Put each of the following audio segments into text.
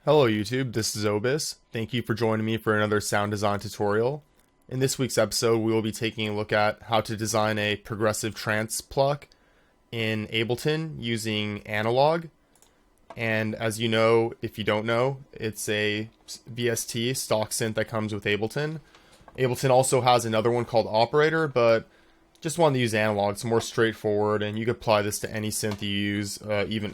Hello YouTube, this is OBIS. Thank you for joining me for another sound design tutorial. In this week's episode, we will be taking a look at how to design a progressive trance pluck in Ableton using analog. And as you know, if you don't know, it's a VST stock synth that comes with Ableton. Ableton also has another one called Operator, but just wanted to use analog. It's more straightforward, and you could apply this to any synth you use, even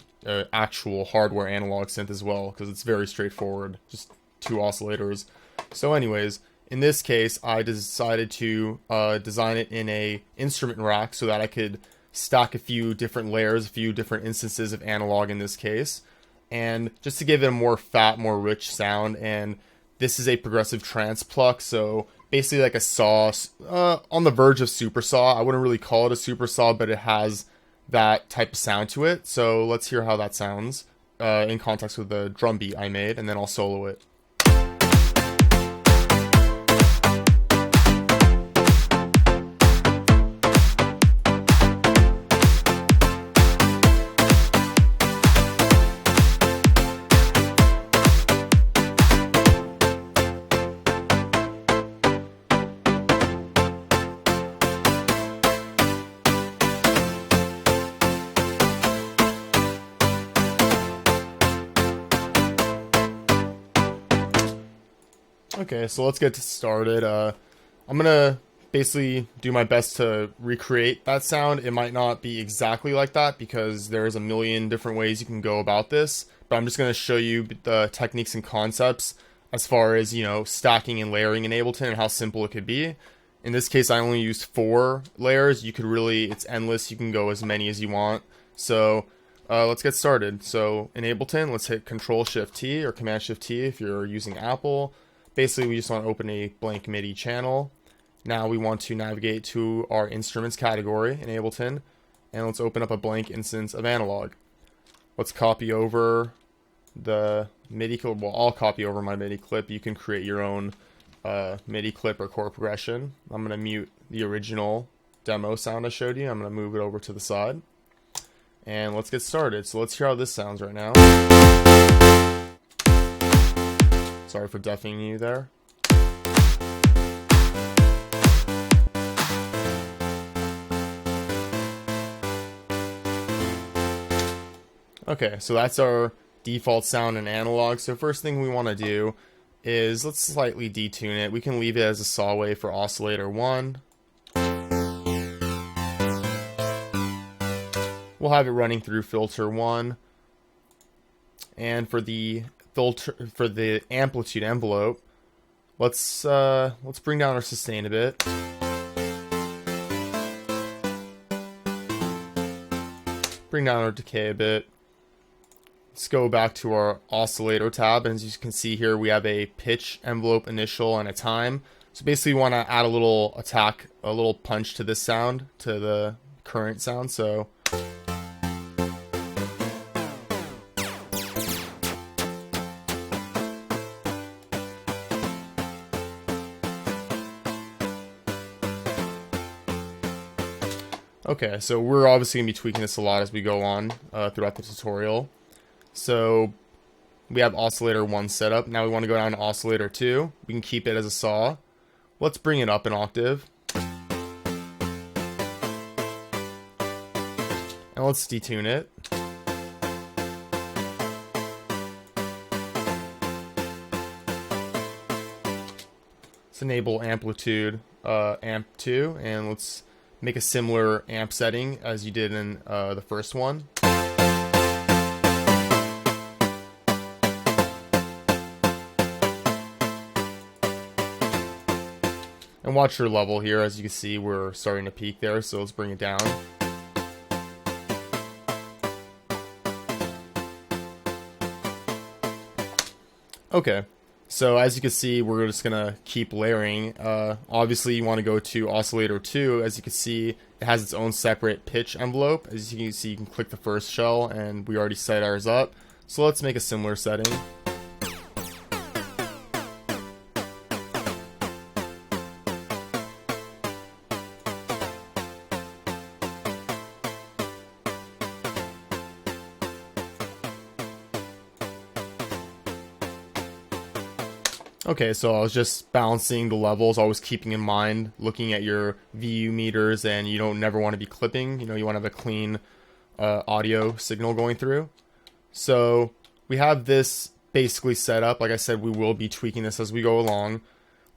actual hardware analog synth as well, because it's very straightforward, just two oscillators. So anyways, in this case, I decided to design it in a instrument rack so that I could stack a few different layers, a few different instances of analog in this case, and just to give it a more fat, more rich sound. And this is a progressive trance pluck, so basically like a saw, on the verge of super saw. I wouldn't really call it a super saw, but it has that type of sound to it. So let's hear how that sounds in context with the drum beat I made, and then I'll solo it. Okay, so let's get started. I'm gonna basically do my best to recreate that sound. It might not be exactly like that because there's a million different ways you can go about this, but I'm just gonna show you the techniques and concepts as far as, you know, stacking and layering in Ableton and how simple it could be. In this case, I only used 4 layers. You could really, it's endless. You can go as many as you want. So let's get started. So in Ableton, let's hit Control-Shift-T or Command-Shift-T if you're using Apple. Basically, we just want to open a blank MIDI channel. Now we want to navigate to our instruments category in Ableton, and let's open up a blank instance of analog. Let's copy over the MIDI clip. Well, I'll copy over my MIDI clip. You can create your own MIDI clip or chord progression. I'm going to mute the original demo sound I showed you. I'm going to move it over to the side. And let's get started. So let's hear how this sounds right now. Sorry for deafening you there. Okay, so that's our default sound in analog. So first thing we want to do is let's slightly detune it. We can leave it as a saw wave for oscillator 1. We'll have it running through filter 1. And for the amplitude envelope, let's bring down our sustain a bit. Bring down our decay a bit. Let's go back to our oscillator tab, and as you can see here, we have a pitch envelope initial and a time. So basically we want to add a little attack, a little punch to this sound, to the current sound. So okay, so we're obviously going to be tweaking this a lot as we go on throughout the tutorial. So we have oscillator 1 set up. Now we want to go down to oscillator 2. We can keep it as a saw. Let's bring it up an octave. And let's detune it. Let's enable amplitude amp 2, and let's make a similar amp setting as you did in the first one. And watch your level here. As you can see, we're starting to peak there, so let's bring it down. Okay. So as you can see, we're just gonna keep layering. Obviously you want to go to oscillator 2. As you can see, it has its own separate pitch envelope. As you can see, you can click the first shell, and we already set ours up. So let's make a similar setting. Okay, so I was just balancing the levels, always keeping in mind, looking at your VU meters, and you don't never want to be clipping. You know, you want to have a clean audio signal going through. So we have this basically set up. Like I said, we will be tweaking this as we go along.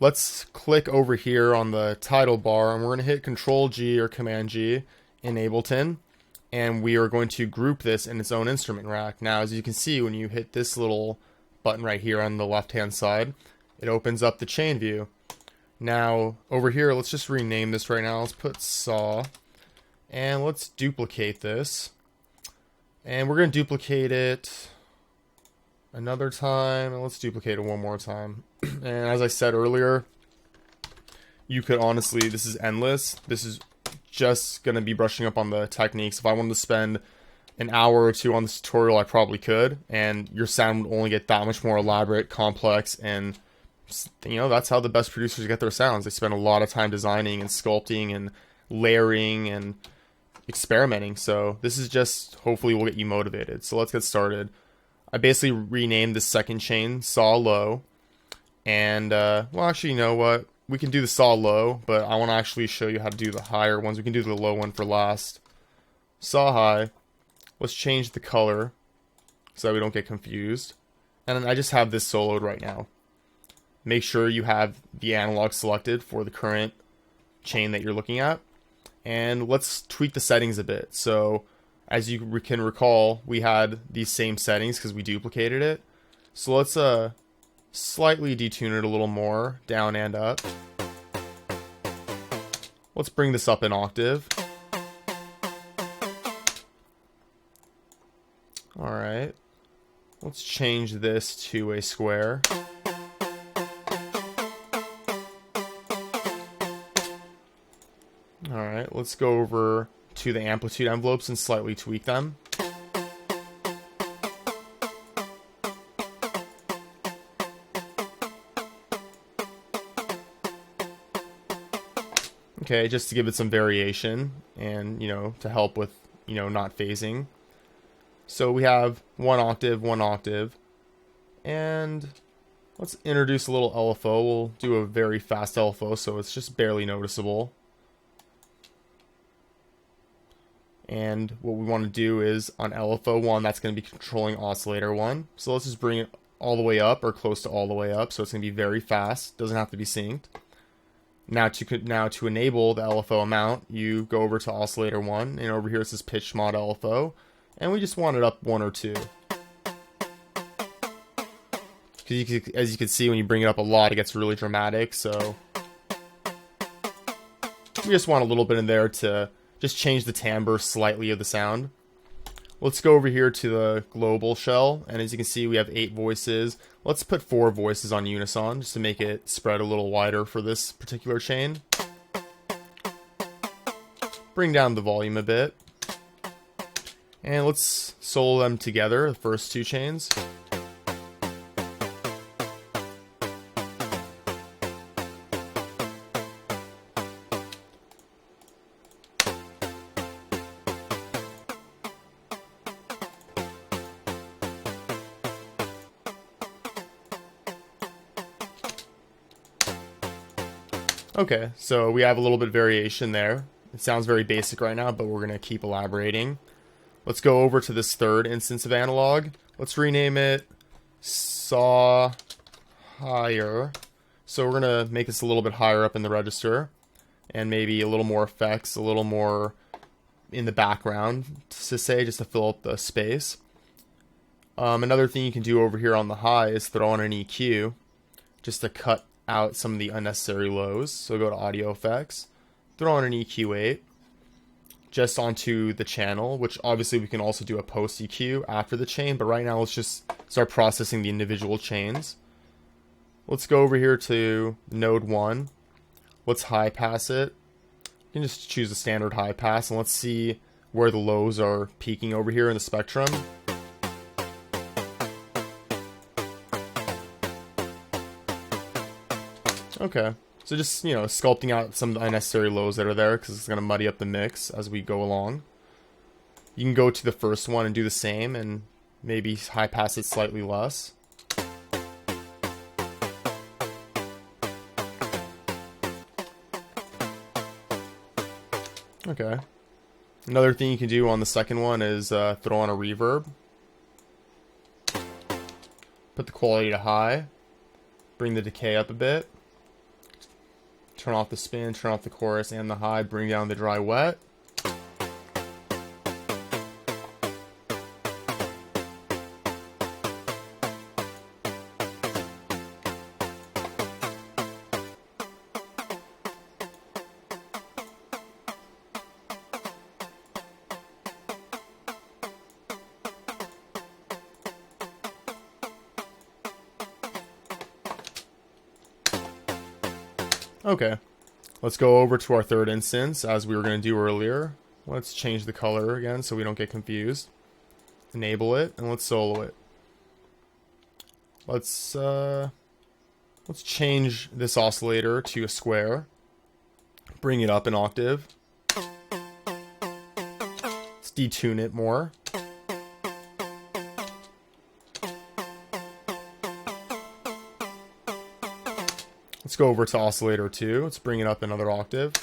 Let's click over here on the title bar, and we're going to hit Control G or Command G in Ableton, and we are going to group this in its own instrument rack. Now, as you can see, when you hit this little button right here on the left-hand side, it opens up the chain view. Now, over here, let's just rename this right now. Let's put saw, and let's duplicate this. And we're going to duplicate it another time, and let's duplicate it one more time. And as I said earlier, you could honestly, this is endless. This is just going to be brushing up on the techniques. If I wanted to spend an hour or two on this tutorial, I probably could, and your sound would only get that much more elaborate, complex, and you know, that's how the best producers get their sounds. They spend a lot of time designing and sculpting and layering and experimenting. So this is just, hopefully will get you motivated. So let's get started. I basically renamed this second chain saw low, and well, actually, you know what, we can do the saw low, but I want to actually show you how to do the higher ones. We can do the low one for last. Saw high. Let's change the color so that we don't get confused. And I just have this soloed right now. Make sure you have the analog selected for the current chain that you're looking at. And let's tweak the settings a bit. So as you can recall, we had these same settings because we duplicated it. So let's slightly detune it a little more, down and up. Let's bring this up an octave. Alright. Let's change this to a square. Alright, let's go over to the amplitude envelopes and slightly tweak them. Okay, just to give it some variation and, you know, to help with, you know, not phasing. So we have one octave, and let's introduce a little LFO. We'll do a very fast LFO, so it's just barely noticeable. And what we want to do is on LFO 1, that's going to be controlling oscillator 1. So let's just bring it all the way up or close to all the way up. So it's going to be very fast. Doesn't have to be synced. Now to enable the LFO amount, you go over to oscillator 1, and over here it says pitch mod LFO, and we just want it up 1 or 2. Because as you can see, when you bring it up a lot, it gets really dramatic. So we just want a little bit in there to just change the timbre slightly of the sound. Let's go over here to the global shell, and as you can see, we have 8 voices. Let's put 4 voices on unison, just to make it spread a little wider for this particular chain. Bring down the volume a bit. And let's solo them together, the first 2 chains. Okay, so we have a little bit of variation there. It sounds very basic right now, but we're going to keep elaborating. Let's go over to this third instance of analog. Let's rename it saw higher. So we're going to make this a little bit higher up in the register, and maybe a little more effects, a little more in the background, to say, just to fill up the space. Another thing you can do over here on the high is throw on an EQ, just to cut out some of the unnecessary lows. So go to audio effects, throw on an EQ8 just onto the channel, which obviously we can also do a post EQ after the chain, but right now let's just start processing the individual chains. Let's go over here to node 1. Let's high pass it. You can just choose a standard high pass, and let's see where the lows are peaking over here in the spectrum. Okay, so just, you know, sculpting out some of the unnecessary lows that are there, because it's going to muddy up the mix as we go along. You can go to the first one and do the same, and maybe high pass it slightly less. Okay. Another thing you can do on the second one is throw on a reverb. Put the quality to high. Bring the decay up a bit. Turn off the spin, turn off the chorus and the high, bring down the dry wet. Okay, let's go over to our third instance as we were going to do earlier. Let's change the color again so we don't get confused. Enable it and let's solo it. Let's change this oscillator to a square. Bring it up an octave. Let's detune it more. Let's go over to oscillator 2. Let's bring it up another octave.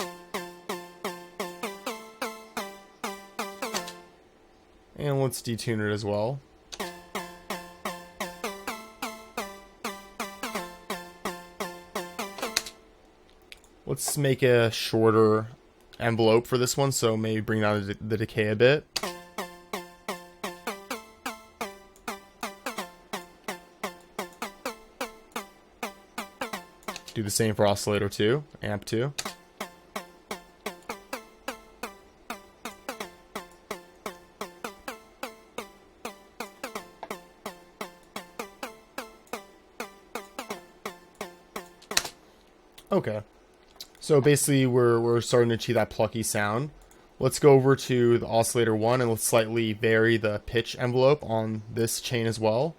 And let's detune it as well. Let's make a shorter envelope for this one, so maybe bring down the decay a bit. Do the same for oscillator 2, amp 2. Okay, so basically we're starting to achieve that plucky sound. Let's go over to the oscillator 1 and let's slightly vary the pitch envelope on this chain as well.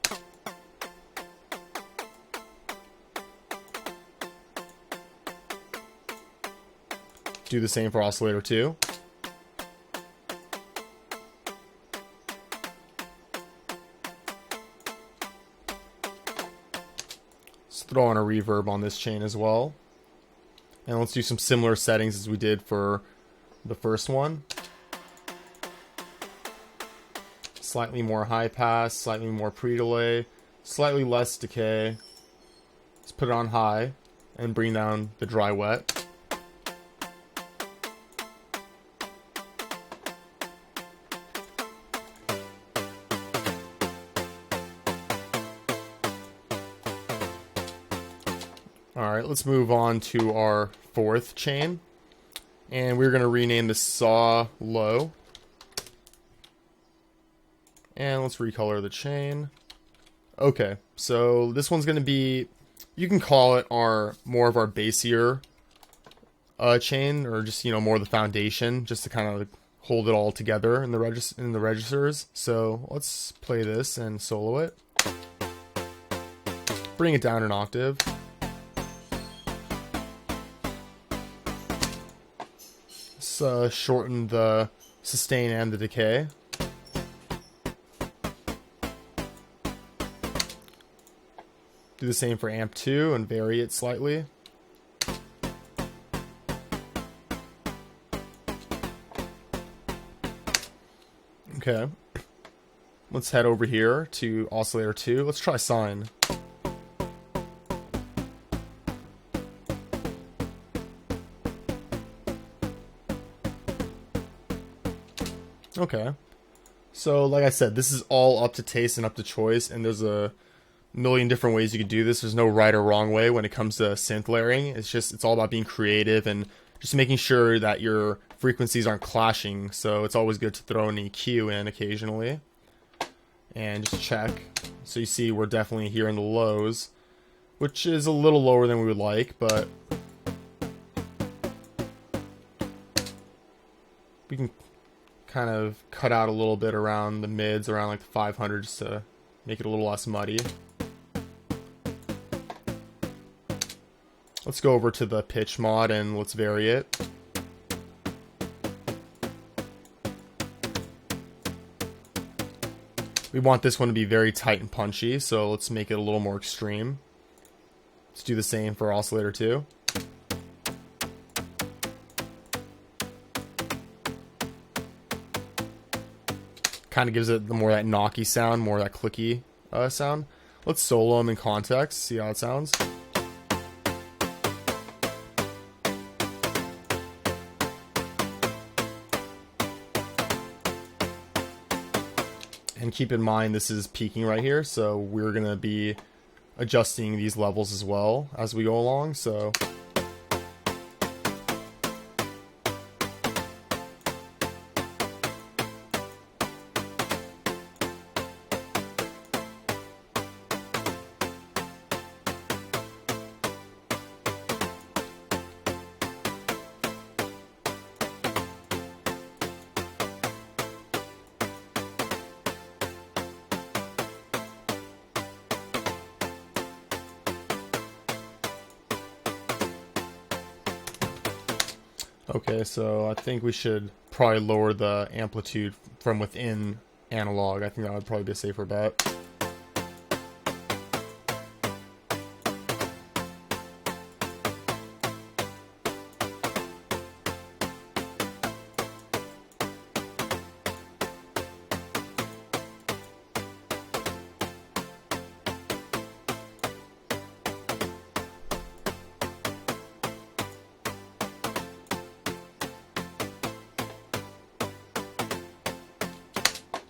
Do the same for oscillator 2. Let's throw on a reverb on this chain as well. And let's do some similar settings as we did for the first one. Slightly more high pass, slightly more pre-delay, slightly less decay. Let's put it on high and bring down the dry wet. Alright, let's move on to our fourth chain. And we're going to rename this saw low. And let's recolor the chain. Okay, so this one's going to be, you can call it more of our bassier chain, or just, you know, more of the foundation, just to kind of hold it all together in the registers. So let's play this and solo it. Bring it down an octave. Shorten the sustain and the decay. Do the same for amp 2 and vary it slightly. Okay. Let's head over here to oscillator 2. Let's try sine. Okay, so like I said, this is all up to taste and up to choice, and there's a million different ways you could do this. There's no right or wrong way when it comes to synth layering. It's all about being creative and just making sure that your frequencies aren't clashing. So it's always good to throw an EQ in occasionally and just check. So you see we're definitely here in the lows, which is a little lower than we would like, but we can kind of cut out a little bit around the mids, around like the 500, just to make it a little less muddy. Let's go over to the pitch mod and let's vary it. We want this one to be very tight and punchy, so let's make it a little more extreme. Let's do the same for oscillator 2. Kind of gives it the more that knocky sound, more that clicky sound. Let's solo them in context, see how it sounds. And keep in mind this is peaking right here, so we're going to be adjusting these levels as well as we go along. So okay, so I think we should probably lower the amplitude from within analog. I think that would probably be a safer bet.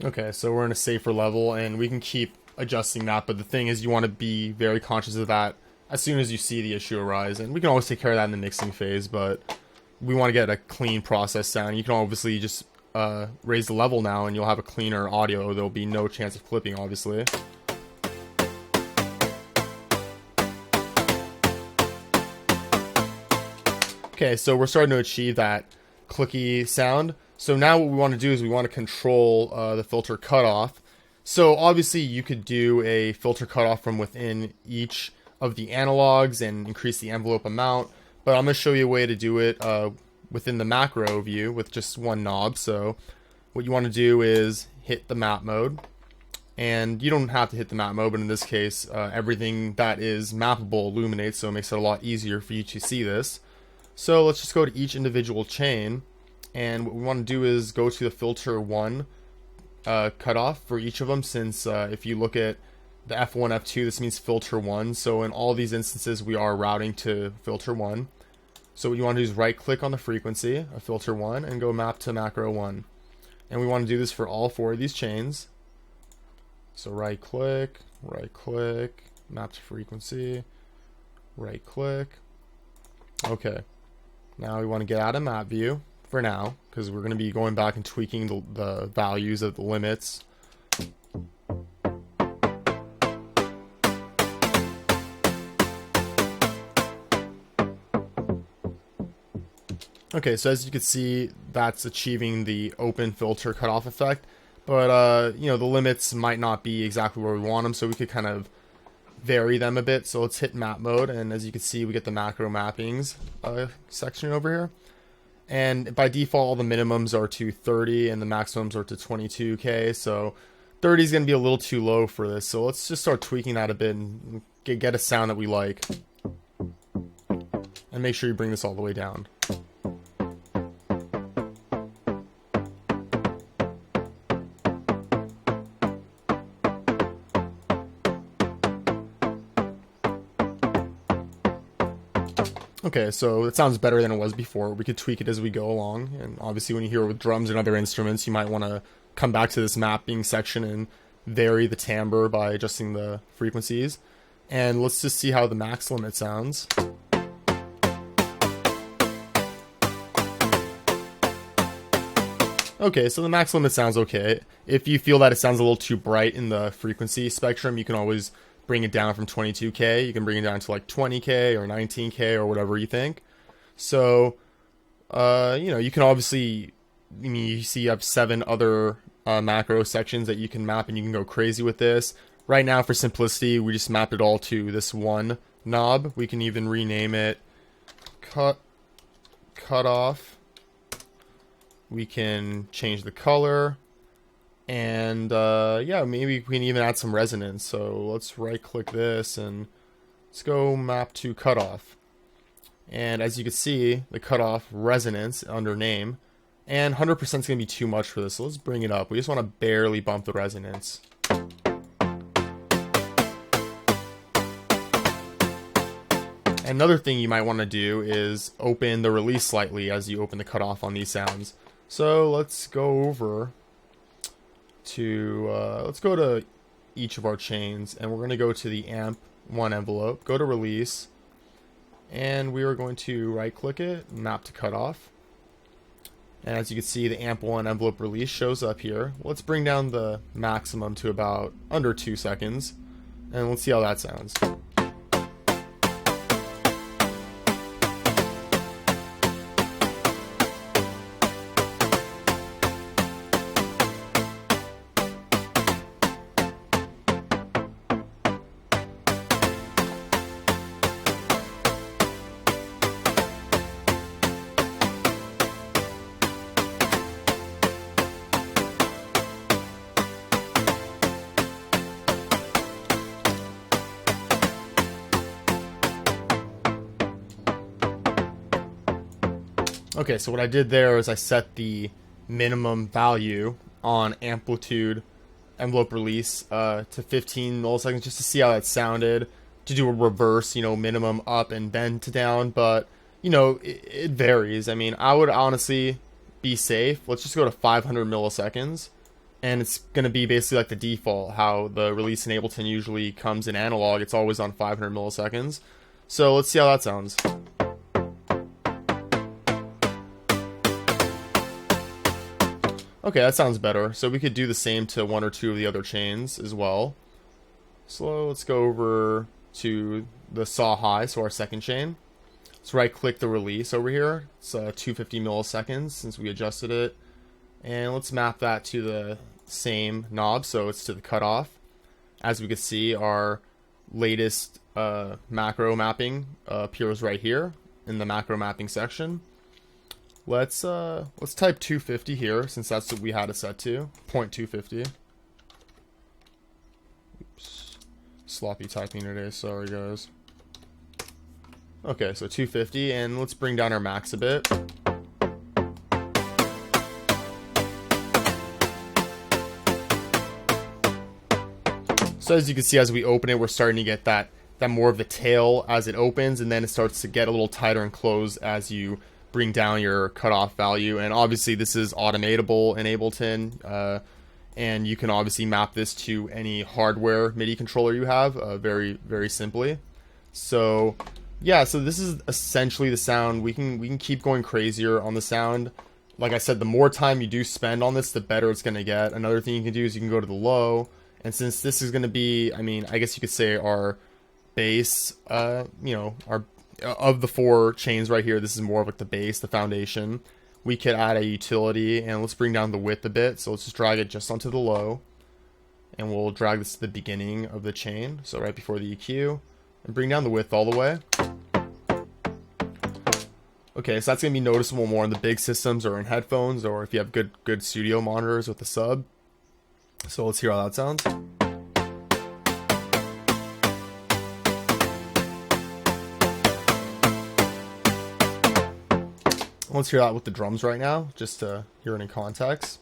Okay, so we're in a safer level, and we can keep adjusting that, but the thing is you want to be very conscious of that as soon as you see the issue arise, and we can always take care of that in the mixing phase, but we want to get a clean process sound. You can obviously just raise the level now, and you'll have a cleaner audio. There'll be no chance of clipping, obviously. Okay, so we're starting to achieve that clicky sound. So now what we want to do is we want to control the filter cutoff. So obviously you could do a filter cutoff from within each of the analogs and increase the envelope amount, but I'm going to show you a way to do it within the macro view with just one knob. So what you want to do is hit the map mode, and you don't have to hit the map mode, but in this case everything that is mappable illuminates, so it makes it a lot easier for you to see this. So let's just go to each individual chain, and what we want to do is go to the filter 1 cutoff for each of them, since if you look at the F1, F2, this means filter 1, so in all these instances we are routing to filter 1. So what you want to do is right click on the frequency of filter 1 and go map to macro 1. And we want to do this for all 4 of these chains. So right click, map to frequency, right click. Okay, now we want to get out of map view for now, because we're going to be going back and tweaking the values of the limits. Okay, so as you can see, that's achieving the open filter cutoff effect, but you know, the limits might not be exactly where we want them, so we could kind of vary them a bit. So let's hit map mode, and as you can see, we get the macro mappings section over here. And by default, all the minimums are to 30 and the maximums are to 22K. So 30 is going to be a little too low for this. So let's just start tweaking that a bit and get a sound that we like. And make sure you bring this all the way down. Okay, so it sounds better than it was before. We could tweak it as we go along, and obviously when you hear it with drums and other instruments, you might want to come back to this mapping section and vary the timbre by adjusting the frequencies. And let's just see how the max limit sounds. Okay, so the max limit sounds okay. If you feel that it sounds a little too bright in the frequency spectrum, you can always bring it down from 22K. You can bring it down to like 20K or 19K or whatever you think. So, you know, you can obviously, I mean, you see you have 7 other macro sections that you can map, and you can go crazy with this. Right now, for simplicity, we just mapped it all to this one knob. We can even rename it Cutoff. We can change the color. And yeah, maybe we can even add some resonance. So let's right click this and let's go map to cutoff. And as you can see, the cutoff resonance under name. And 100% is going to be too much for this, so let's bring it up. We just want to barely bump the resonance. Another thing you might want to do is open the release slightly as you open the cutoff on these sounds. So let's go over to, let's go to each of our chains, and we're going to go to the amp 1 envelope, go to release, and we are going to right click it, map to cutoff. And as you can see, the amp 1 envelope release shows up here. Let's bring down the maximum to about under 2 seconds, and let's see how that sounds. Okay, so what I did there is I set the minimum value on amplitude envelope release to 15 milliseconds just to see how that sounded, to do a reverse, minimum up and then to down, but, it varies. I mean, I would honestly be safe. Let's just go to 500 milliseconds, and it's going to be basically like the default, how the release in Ableton usually comes in analog. It's always on 500 milliseconds. So let's see how that sounds. Okay, that sounds better. So we could do the same to 1 or 2 of the other chains as well. So let's go over to the saw high, so our second chain. Let's right click the release over here. It's 250 milliseconds since we adjusted it. And let's map that to the same knob, so it's to the cutoff. As we can see, our latest macro mapping appears right here in the macro mapping section. Let's type 250 here, since that's what we had it set to, 0.250. Oops, sloppy typing today, sorry guys. Okay, so 250, and let's bring down our max a bit. So as you can see, as we open it, we're starting to get that more of the tail as it opens, and then it starts to get a little tighter and close as you bring down your cutoff value. And obviously this is automatable in Ableton, and you can obviously map this to any hardware MIDI controller you have very, very simply. So yeah, so this is essentially the sound. We can keep going crazier on the sound. Like I said, the more time you do spend on this, the better it's going to get. Another thing you can do is you can go to the low, and since this is going to be, I mean, I guess you could say our bass, our of the 4 chains right here, this is more of like the base, the foundation. We could add a utility, and let's bring down the width a bit. So let's just drag it just onto the low, and we'll drag this to the beginning of the chain, so right before the EQ, and bring down the width all the way. Okay, so that's going to be noticeable more in the big systems or in headphones, or if you have good studio monitors with the sub. So let's hear how that sounds. Let's hear that with the drums right now, just to hear it in context.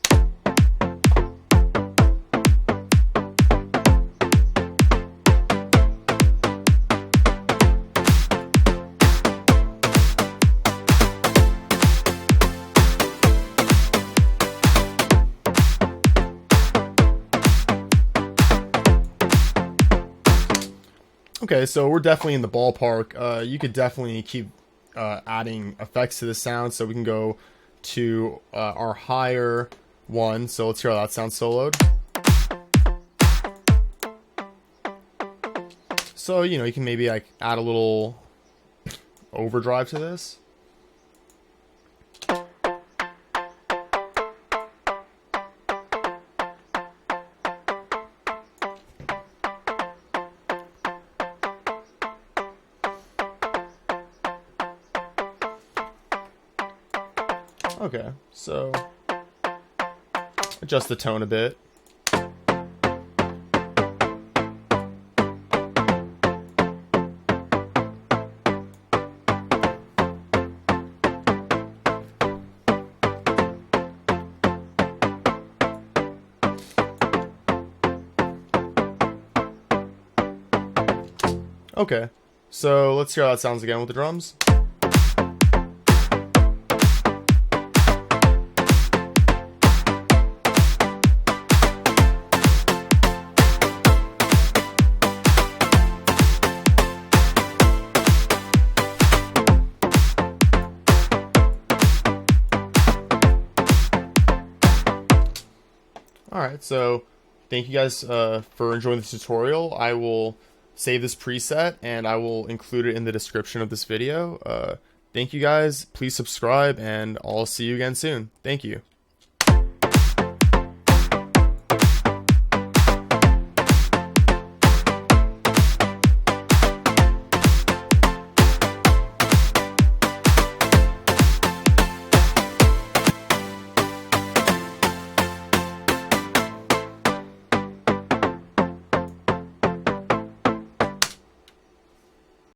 Okay, so we're definitely in the ballpark. You could definitely keep adding effects to the sound, so we can go to our higher one. So let's hear how that sounds soloed. So you can maybe like add a little overdrive to this. Okay, so adjust the tone a bit. Okay, so let's hear how that sounds again with the drums. Alright, so thank you guys for enjoying this tutorial. I will save this preset and I will include it in the description of this video. Thank you guys, please subscribe, and I'll see you again soon. Thank you.